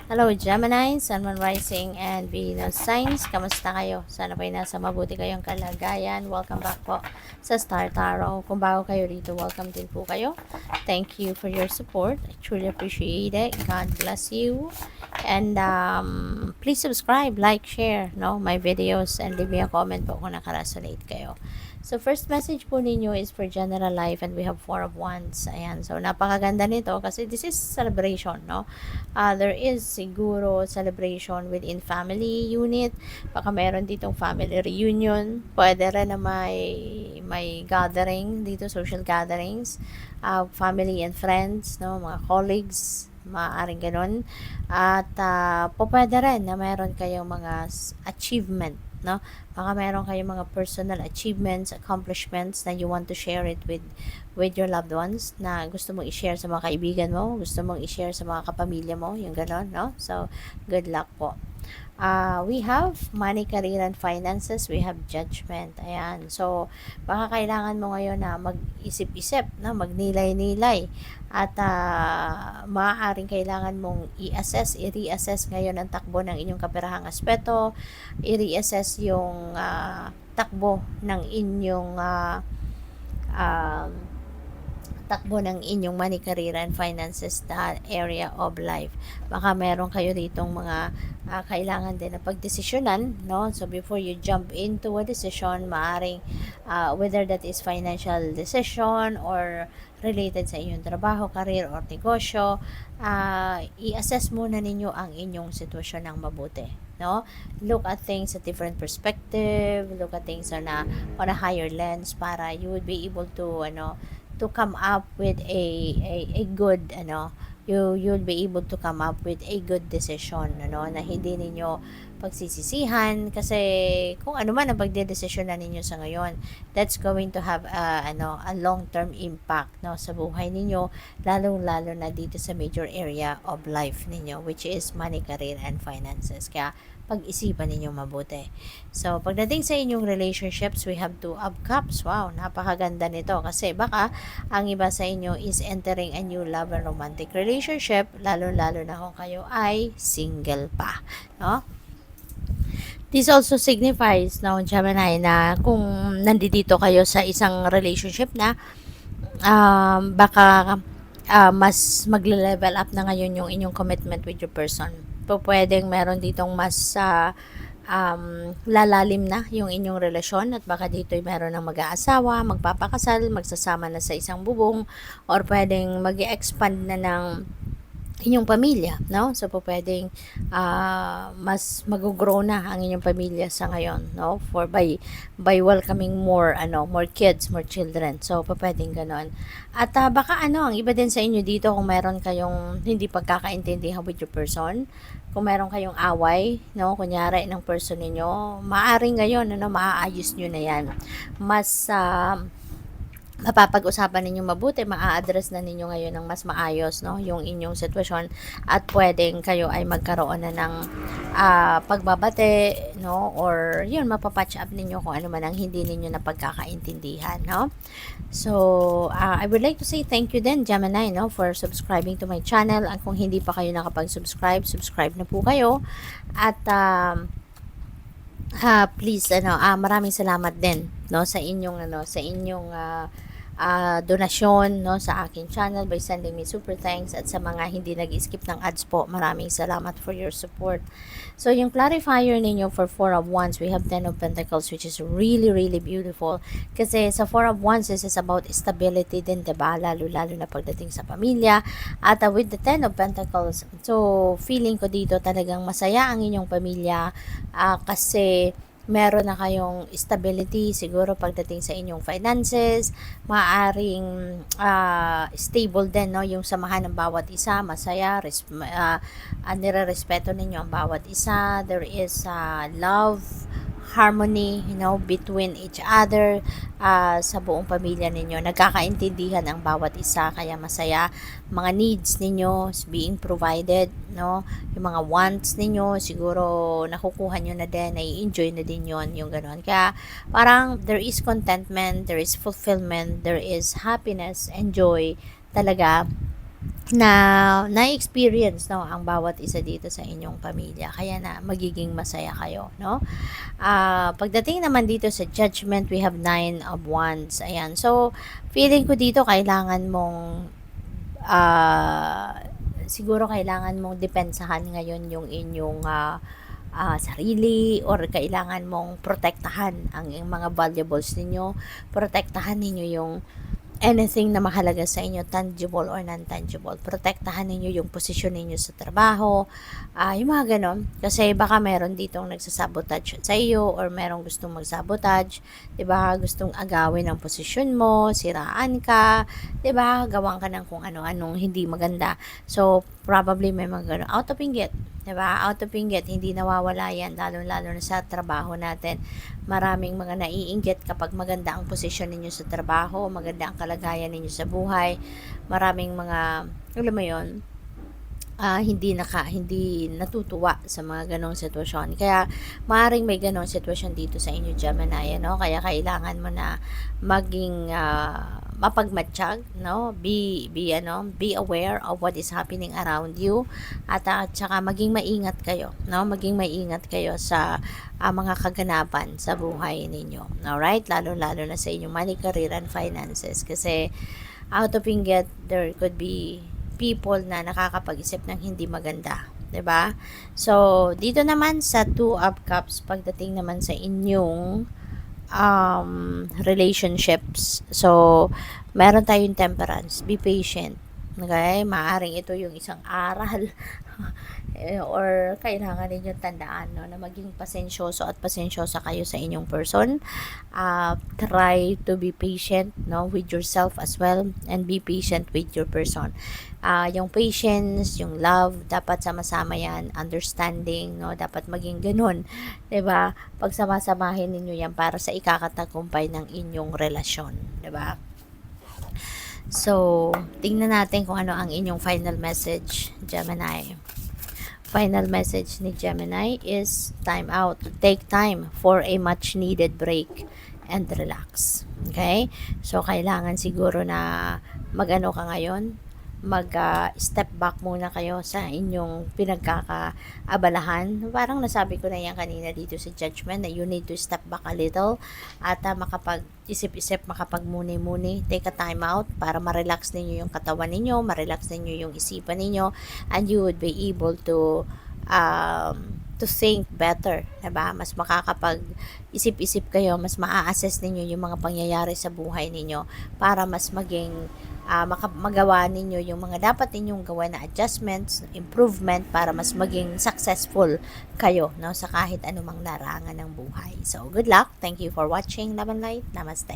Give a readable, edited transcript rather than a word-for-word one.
Hello Gemini, Sun, Moon Rising, and Venus Signs. Kamusta kayo? Sana po'y nasa mabuti kayong kalagayan. Welcome back po sa Star Tarot. Kung bago kayo rito, welcome din po kayo. Thank you for your support. I truly appreciate it. God bless you. And please subscribe, like, share my videos, and leave me a comment po kung nakaresonate kayo. So, first message po ninyo is for general life and we have Four of Wands. Ayan. So, napakaganda nito kasi this is celebration, no? There is siguro celebration within family unit. Baka meron ditong family reunion. Pwede rin na may gathering dito, social gatherings. Family and friends, no? Mga colleagues, maaaring ganun. At pwede rin na meron kayong mga achievement, no? Baka meron kayong mga personal achievements, accomplishments na you want to share it with your loved ones, na gusto mong i-share sa mga kaibigan mo, gusto mong i-share sa mga kapamilya mo, yung gano'n, no? So, good luck po. We have money, career, and finances. We have judgment. Ayan. So, baka kailangan mo ngayon na mag-isip-isip, no? Magnilay-nilay. At maaaring kailangan mong i-reassess ngayon ang takbo ng inyong kapirahang aspeto. I-reassess yung takbo ng inyong money, career, and finances na area of life. Baka meron kayo ditong mga kailangan din na pagdesisyonan, no? So, before you jump into a decision, maaring whether that is financial decision or related sa inyong trabaho, career, or negosyo, i-assess muna ninyo ang inyong sitwasyon ng mabuti, no? Look at things at different perspective, look at things on a higher lens para you would be able to come up with a good you'll be able to come up with a good decision na hindi ninyo pagsisisihan, kasi kung ano man ang pagdedesisyon na ninyo sa ngayon, that's going to have a long-term impact, no, sa buhay ninyo, lalong-lalo na dito sa major area of life ninyo, which is money, career, and finances. Kaya pag-isipan ninyo mabuti. So, pagdating sa inyong relationships, we have Two of Cups. Wow, napakaganda nito kasi baka ang iba sa inyo is entering a new love and romantic relationship, lalo-lalo na kung kayo ay single pa, no? This also signifies, no, Gemini, na kung nandito kayo sa isang relationship na baka mas magle-level up na ngayon yung inyong commitment with your person. Pwedeng meron ditong mas lalalim na yung inyong relasyon, at baka dito'y meron ng mag-aasawa, magpapakasal, magsasama na sa isang bubong, or pwedeng mag-expand na ng inyong pamilya, no? So, pwedeng mas mag-grow na ang inyong pamilya sa ngayon, no? By welcoming more kids, more children. So, pwedeng ganon. At baka ang iba din sa inyo dito, kung meron kayong hindi pagkakaintindihan with your person, kung meron kayong away, no, kunyari ng person ninyo, maaring ngayon maaayos nyo na yan. Mas mapapag-usapan ninyo mabuti, maa-address na ninyo ngayon ng mas maayos, no, yung inyong sitwasyon, at pwedeng kayo ay magkaroon na ng pagbabate, no, or yun, mapapatch up ninyo kung ano man ang hindi ninyo na pagkakaintindihan, no. So, I would like to say thank you din, Gemini, no, for subscribing to my channel. At kung hindi pa kayo nakapag-subscribe, subscribe na po kayo. At please maraming salamat din, no, sa inyong donasyon, no, sa aking channel by sending me super thanks, at sa mga hindi nag-skip ng ads po, maraming salamat for your support. So, yung clarifier ninyo for Four of Wands, we have Ten of Pentacles, which is really, really beautiful. Kasi sa Four of Wands, this is about stability din, diba? Lalo-lalo na pagdating sa pamilya. At with the Ten of Pentacles, so feeling ko dito talagang masaya ang inyong pamilya, kasi meron na kayong stability siguro pagdating sa inyong finances, maaring stable din, no, yung samahan ng bawat isa, masaya, nire-respeto ninyo ang bawat isa, there is love, harmony, between each other, sa buong pamilya ninyo, nagkakaintindihan ang bawat isa, kaya masaya. Mga needs ninyo is being provided, no, yung mga wants ninyo siguro nakukuha nyo na din, nai-enjoy na din yon, yung gano'n. Kaya parang there is contentment, there is fulfillment, there is happiness and joy talaga na-experience, no, ang bawat isa dito sa inyong pamilya, kaya na magiging masaya kayo, no. Pagdating naman dito sa judgment, we have 9 of Wands. Ayan, so feeling ko dito kailangan mong siguro kailangan mong depensahan ngayon yung inyong sarili, or kailangan mong protektahan ang mga valuables ninyo, protektahan ninyo yung anything na mahalaga sa inyo, tangible or non-tangible. Protektahan ninyo yung posisyon ninyo sa trabaho, yung mga ganon. Kasi baka meron ditong nagsasabotage sa iyo, or merong gustong magsabotage, 'di ba? Gustong agawin ang posisyon mo, siraan ka, 'di ba? Gawan ka ng kung ano-anong hindi maganda. So, probably may mga ganon. Out of inggit, 'di ba? Out of inggit, hindi nawawala 'yan, lalo-lalo na sa trabaho natin. Maraming mga naiinggit kapag maganda ang posisyon ninyo sa trabaho, maganda ang kalagayan ninyo sa buhay. Maraming mga, alam mo 'yon, hindi natutuwa sa mga ganong sitwasyon. Kaya maaaring may ganong sitwasyon dito sa inyo, Gemini, no? Kaya kailangan mo na maging mapagmatsyag, no? Be aware of what is happening around you, at saka maging maingat kayo, no? Maging maingat kayo sa mga kaganapan sa buhay ninyo. Alright? Lalo-lalo na sa inyong money, career, and finances. Kasi out of inggit, there could be people na nakakapag-isip ng hindi maganda, 'di ba? So, dito naman sa 2 of Cups, pagdating naman sa inyong relationships. So, meron tayong Temperance. Be patient. Okay? Maaring ito yung isang aral or kailangan ninyong tandaan, no, na maging pasensyoso at pasensyosa kayo sa inyong person. Try to be patient, no, with yourself as well, and be patient with your person. Yung patience, yung love, dapat sama-sama yan. Understanding, no, dapat maging ganun, 'di ba? Pagsama-samahin ninyo yan para sa ikakatagumpay ng inyong relasyon, 'di ba? So, tingnan natin kung ano ang inyong final message, Gemini. Final message ni Gemini is time out. Take time for a much needed break and relax. Okay? So, kailangan siguro na mag-ano ka ngayon, step back muna kayo sa inyong pinagkakaabalahan. Parang nasabi ko na yan kanina dito sa judgment, na you need to step back a little at makapag-isip-isip, makapag-muni-muni, take a time out para ma-relax ninyo yung katawan ninyo, ma-relax ninyo yung isipan ninyo, and you would be able to think better, diba? Mas makakapag-isip-isip kayo, mas maa-assess ninyo yung mga pangyayari sa buhay ninyo para mas maging magawa ninyo yung mga dapat ninyong gawa na adjustments, improvement para mas maging successful kayo, no, sa kahit anumang larangan ng buhay. So, good luck. Thank you for watching. Love and light. Namaste.